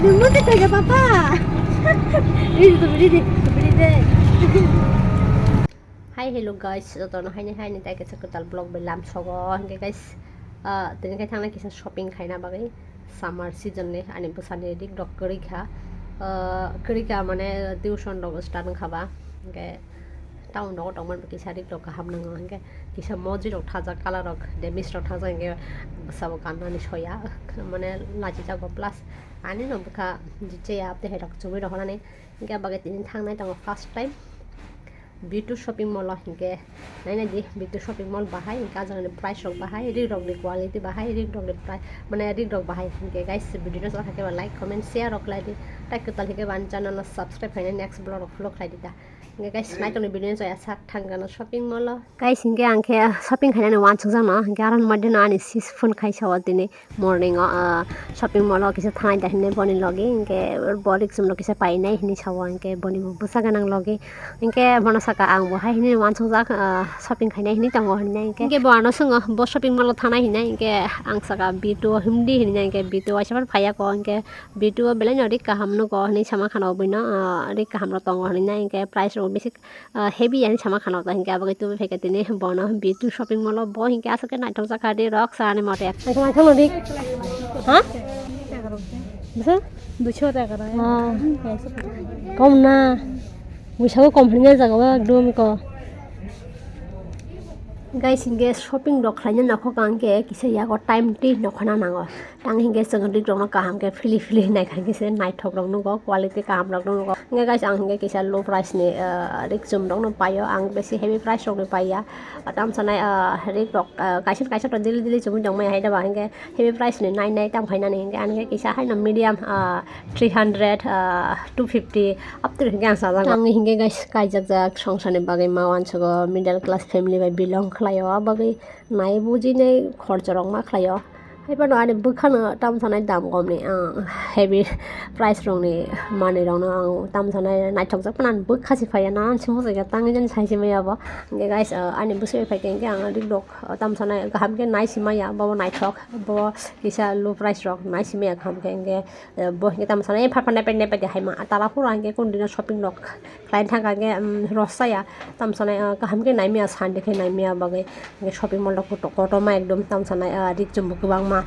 Lumut itu aja papa. Ini tuh beli deh. Hi hello guys, Jatano hai ni tayo sa Kwtal vlog belam sogo. Hanggang guys, tini kay thang na kisa shopping kay na bagay summer season ne ani busan ni dik dok kuri kha mane tuition dok start khaba. Hanggang town dok dok man kisa dik dok kaham nang hanggang kisa moji dok Chajak color dok demis dok Chajak hanggang sabo kanna ni soya mane laji jago plus ani no buka jiche ya apte hedok chumi dok na ni hanggang bagay tini thang na tang first time V2 shopping mall hinge naina di V2 shopping mall bahai ka jane price rok bahai rig rok ni quality bahai rig rok ni price mane rig rok bahai hinge guys video sa thake like comment share rok lai di tak Kwtal hinge ban channel subscribe haine next vlog lai di ta hinge guys naitong ni video sa sak thangana shopping mall guys hinge angke shopping khaina wan chujang na hinge aran madde na ani sis phone khai sawa dine morning shopping mall kisa thai da hine boni logi hinge body sum lo kisa pai nai hini sawa hinge boni busa ganang logi hinge bana ka ang bo hai ni wan chongjak shopping khaina hini tango hini ke bana sungo bo shopping mall thana hini ke ang saka B2 himdi hini ke B2 asabar phaya ko ke B2 belai no rik kaham no ko hini sama khana obina rik kaham ro tango hini ke price ro basic heavy ani sama khana ta hinke abagai tu pheke tini bana B2 shopping mall bo hinke asake naithok jaka de rock sane mote naithok no rik ha bisa 200 টাকা কম না Wisawo komplain jaga wa dum ko guys hinge shopping dok khlaina nakho kangke kise ya ko time ti nokhana nango tang hinge sangdi dong ka hamke fili nai khan kise naithok rong no quality ka ham rong no hinge guys ang hinge kisa low price ni rik zum dong no payo ang besi heavy price rong ni paya tam sanai rik dok kaisa to dili zum dong mai haida ba hinge heavy price ni nai tam phaina ni hinge ang kisa hai na medium 300 250 up to hinge ang sa ang hinge guys kaijak songsane bagai mawan chogo middle class family by belong khlayo bagai nai buji nei khorcha rong ma khlayo haiba no ani bukhana tam sanai dam kom ni heavy price rong ni mani rong no tam sanai naithok jak panan bukhasi phaya na simu jaga tangjen saisi maya ba nge guys ani busui phai ke ang dik dok tam sanai gaham ke nai simaya ba naithok bo kisa low price rok nai simaya kham ke nge bo nge tam sanai pharpan ne pe haima tala pura nge kun dina shopping rok client thanga nge rosaya tam sanai gaham ke nai mia san dekhe nai mia bagai nge shopping mall ko to ma ekdom tam sanai dik jumbu bang ma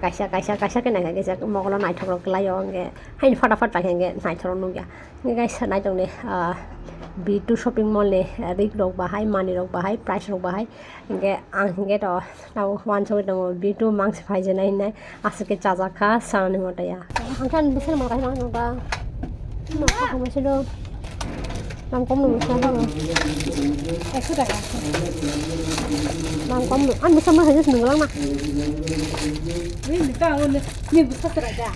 kaisa ke nai ge jak mogolo naithok rok layo nge hain fatafat pa nge naithok nu ga nge guys naitong ne B2 shopping mall ne rik rok bahai mani rok bahai price rok bahai nge ang nge to now wan choi to B2 mangs phai je nai nai asake Chajak kha sane mota ya angkan bisel ma kai ma ba ma ko ma selo mang kom lu sa ba 100 টাকা mang kom lu an bisa ma hajus nung lang ma ni bisa teraja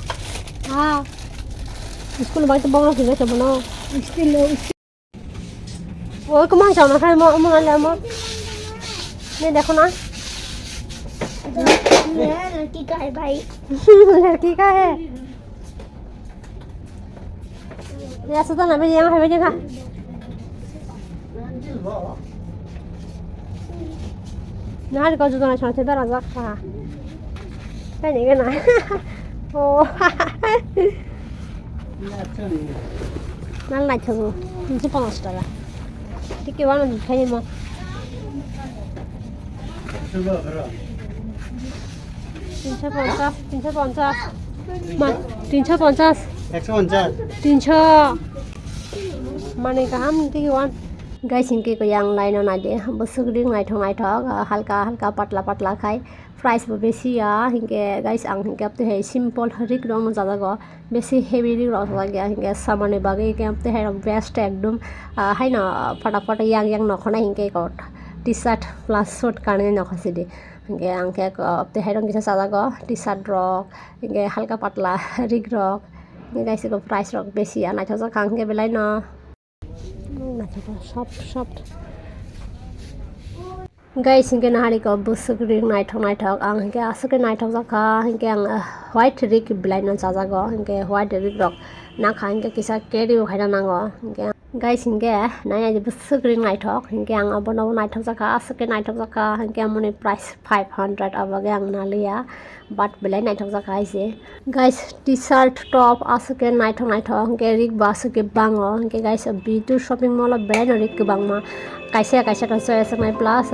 school ba to bang la sa bano still oi kumang chao na khai mo la mo ne dekho na लड़की का है भाई लड़की का है ऐसा तो ना भेजे यहाँ भेजे का ना को जो ना छोटे दरा जा का काय नहीं ना ओ ना ना चलो मुझे 50 টাকা ठीक है वाला खाई मो 350 만 350 300 माने गाहाम टिके wan guys hinke ko yang line na de busugring naithok halka patla khai price bo beshi ya hinke guys ang hinke apte hai simple rik rong jada go beshi heavy rik rong jada hinke samane bagai ke apte hai best ekdom hai na fatafat yang nokhona hinke ko t-shirt plus short kane nokhasi de hinge angke apte hai rong kisa jada go t-shirt rok hinge halka patla rik rok guys ko price rok beshi ya naithok kang ke belai na shop guys hinge nahari ko busugri naithok ang hinge asake naithok jaka hinge ang white rik bilai na jaja go hinge white rik rok na kha hinge kisa carry khaina nango hinge guys hinge nai je busukri Naithok hinge ang abono Naithok jaka asake Naithok jaka hinge amoni price 500 abage ang nalia but belai Naithok jaka aise guys t-shirt top asake Naithok hinge rik basake bango hinge guys V2 shopping mall brand rik bangma kaisa ta choice nai plus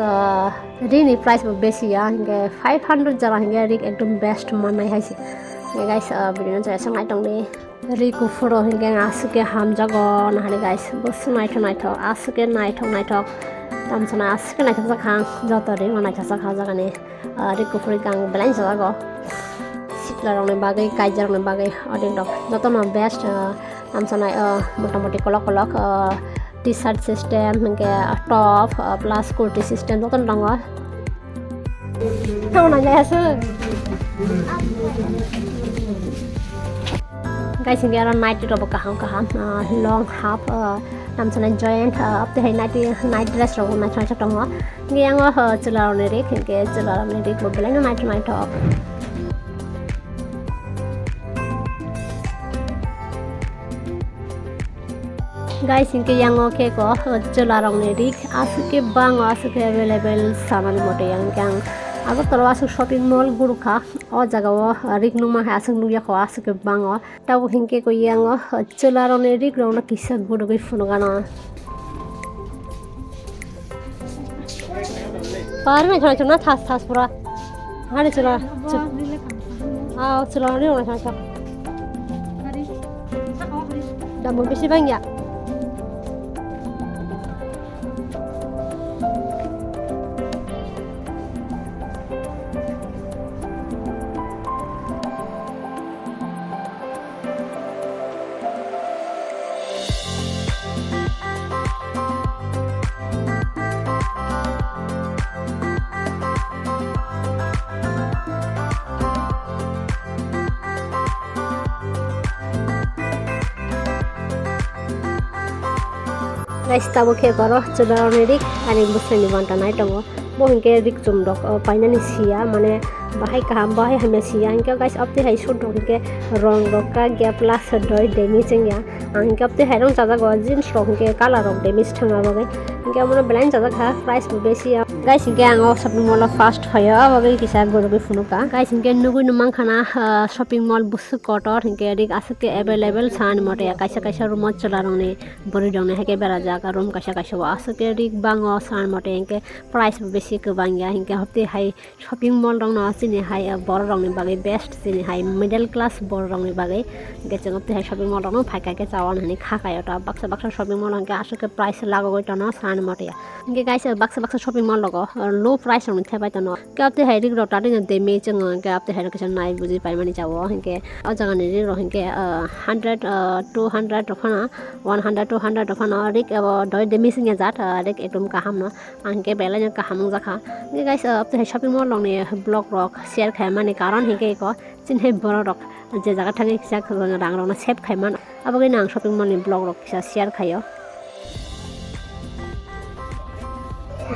rini price besi ya hinge 500 jara hinge rik ekdom best manai haise hinge guys video choice Naithok ni Riku furo hinge asuke hamjago nahani guys bosu Naithok asuke Naithok tamsana asuke Naithok jakhang jotori Naithok jakha jagani riku furi kang balance jago sikla rongni bagai kaijar rongni bagai oding dok jotono best tamsana motamoti kolok t-shirt system hinge top plus kurti system joton dongo tawna jayasu guys hinge aron night robo kaham long half namsana joint up the night dress robo na chacha tongo hinge yango chularo rik hinge chularo rik bo belai night top guys hinge yango ke ko chularo rik asuke bango asuke available saman mote yang Agartala asuk shopping mall guruka o jaga o rik numa asuk nuya ko asuk bango tabu hinke ko yango chularone rik rona kisa guru goi funugana par me thora chuna thas pura hare chula chularone rona cha damu besi bangya guys tabu ke koro chularone rik ani busani banta nai tongo bo hinke rik chumdok painani sia mane bahai kaham bahai hamya sia hinke guys apte hai shot hinke rong roka ge plus doi demi chengya hinke apte hai rong jaga go jeans rok hinke color rok demi thanga bage hinke amona blind jaga kha price besi guys hinke ang shopping mall first phaya bage kisa gorobe funuka guys hinke nugui numang khana shopping mall busu kotor hinke rik asake available san mote kaisa room chularone bori dongne hake bera jaga room kaisa wa asake rik bango san mote hinke price besi ke bangya hinke hopte hai shopping mall rong na sini hai bor rong ni bage best sini hai middle class bor rong ni bage hinke chengopte hai shopping mall rong phaka ke chawan hani khaka yota baksa shopping mall hinke asake price lago goi tono san mote hinke guys baksa shopping mall logo low price rong thebai tono ke apte hai rik rota de demi cheng ke apte hai ke nai buji pai mani jawo hinke o jaga ni rik ro hinke 100 200 rokana 100 200 rokana rik doi demi sing jat rik etum kaham no anke belanya kaham jakha hinke guys apte hai shopping mall rong ni blog rok share khai mani karon hinke ko chin hai bor rok je jaga thagi kisa rang rong na save khai man aboge nang shopping mall ni blog rok kisa share khayo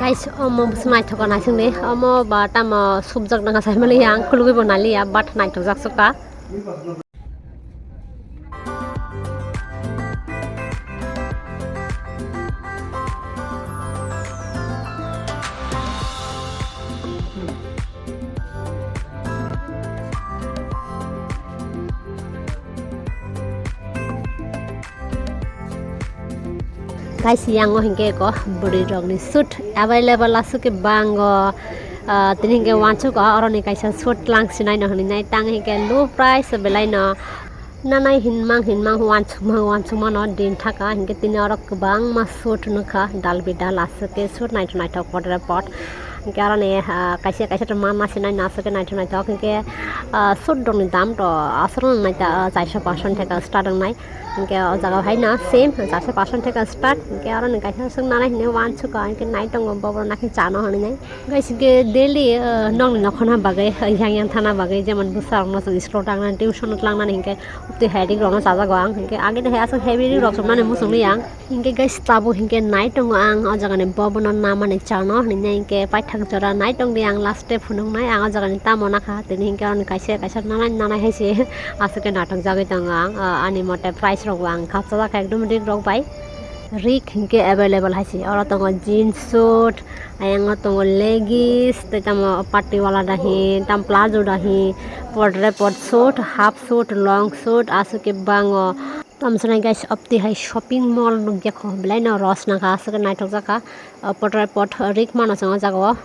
guys omo Naithok na singni omo bata mo subjak na sai mali yang khulugi bonali ya but Naithok jak soka guys yango hinge ko body rong ni suit available asuke bango tini hinge wanchu ko oroni kaisa suit lang sinai no hani nai tang hinge low price belai no nanai hinmang wanchu ma no din thaka hinge tini orok bang ma suit nukha dal bidal asuke suit Naithok order pot karone kaisa to mama sinai na asuke Naithok hinge suit dong ni dam to asrong nai ta 400 theka start nai hinge jaga hai na same 400 theka start hinge aron kaisa sung nanai ne wanchu ka hinge Naithok bobor nakhi chano hani nai guys hinge daily nong nokhona bagai yang thana bagai jemon busar no scroll tang tuition lang na hinge upti heading rono jaga go ang hinge age de asuk heavy rok somna ne musung yang hinge guys tabu hinge Naithok ang o jaga ne bobon na mane chano hani nai hinge paithak jora Naithok de ang last step funung nai ang o jaga ni tamona kha tini hinge aron kaisa nanai haise asuke Naithok jagai tang ang ani mote price rok ang khacha ekdom dik rok bai rik hingke available haisi oro tongo jeans suit ayang tongo leggings tamo party wala dahi tam plazo dahi pot suit half suit long suit asuke bango tamsana guys opti hai shopping mall nugya kho blai no ros na ka asuke Naithok jaka pot rik mano songo jago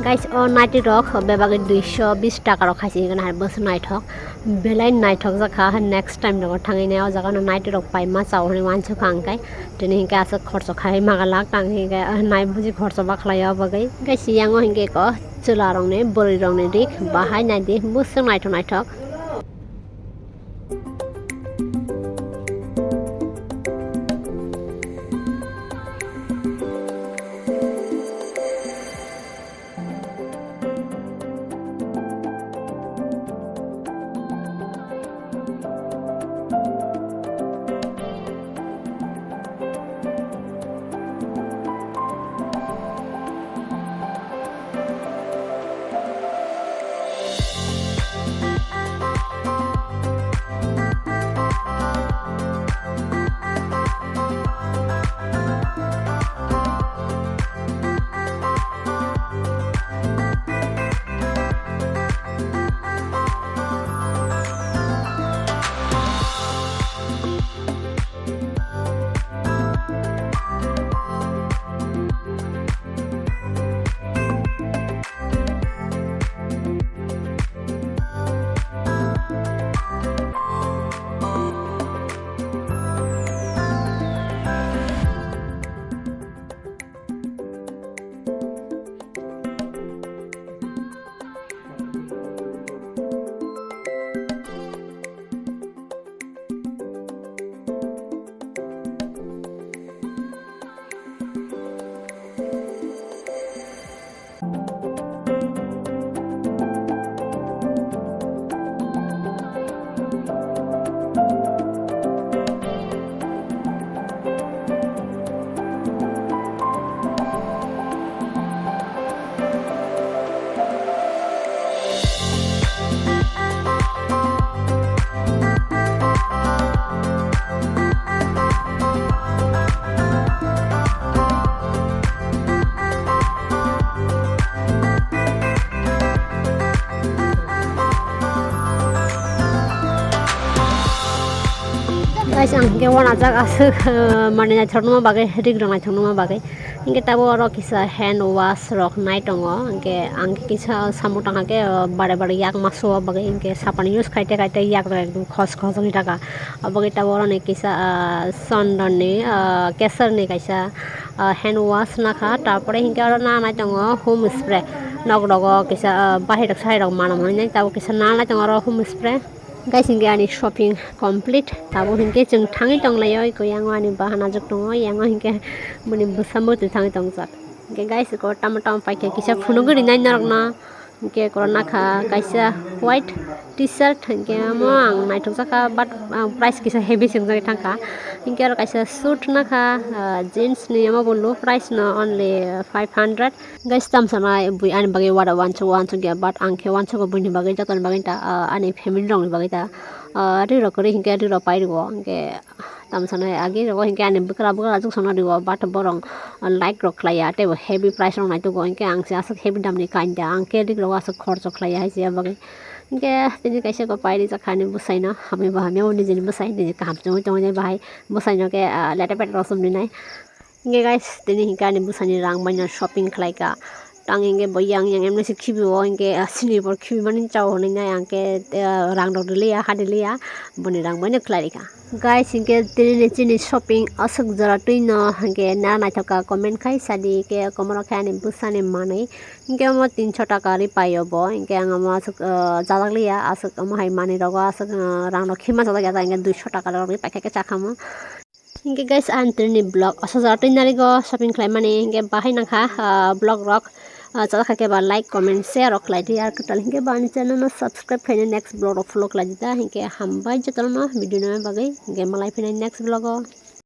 guys naiti rok bebagi 220 taka rok khaisi gana har bos Naithok belai Naithok jaka next time rok thangai ne o jaga no naiti rok pai ma chawri wanchu khangkai tini hingke asa khorcho khai magalak tang hingke nai buji khorcho ba khlaya bagai guys yango hingke ko chula rok ne bori rok ne rik bahai nai di busung Naithok guys ang hingke wana jak asuk mane Naithok no bagai rik rok Naithok no bagai hingke tabo oro kisa hand wash rok nai tongo hingke ang kisa samu tanga ke bare yak maso bagai hingke sapani use kaite yak rok ekdom khos ni taka bagai tabo oro ni kisa sondon ni kesar ni kaisa hand wash nakha tarpore hingke oro na nai tongo home spray nog rogo kisa bahai rok sai rok manam nai tabo kisa na nai tongo oro home spray guys hingke ani shopping complete tabo hingke jeng thangi tonglayo ko yango ani bahana jok tongo yango hingke muni busambo tu thangi tongjak hingke guys ko tamatam paike kisa phunuguri nai narok na hingke korona kha kaisa white t-shirt hingke mo ang Naithok jaka but price kisa heavy singjak thangka hingke aro kaisa suit nakha jeans ni amo bolu price no only 500 guys tamsana bui ani bagi wada wanchu ge but angke wanchu ko bui ni bagi jaton bagi ta ani family rong ni bagi ta ri ro kori hingke ri ro pai ro hingke tamsana agi ro hingke ani bukra juk sona ri but borong like ro khlaya te heavy price rong nai to go hingke angse asuk heavy dam ni kainda angke ri ro asuk khorcho khlaya haisia bagi hingke tini kaisa ko pairi jakhani busaino hami bahami nijini busai niji kaham chungui tongnai bahai busaino ke leta pet rosum ninai hingke guys tini hingke ani busani rang baino shopping khlaika tang hingke bo yang emni se khibio hingke sini bor khibimani chao ninai angke rang rok liya hadilia boni rang baino khlaika guys hingke tini chini shopping asuk jora tuino hingke na naithoka comment khai sadi ke komoro khai ani busani manui hingke mo 300 taka ri paio bo hingke ang mo asuk jalak liya asuk mo hai mani rogo asuk rang rok khima jala gata hingke 200 taka rok pakai ke chakamo hingke guys an tini vlog asajara tuinari go shopping khlaimani hingke bahai nangkha vlog rok chadakha ke ba like comment share rok khlai di ar Kwtal hingke ba ani channel no subscribe khaina next vlog rok follow khlai di ta hingke hambai Jatano video no bagui hingke malai phina next vlog o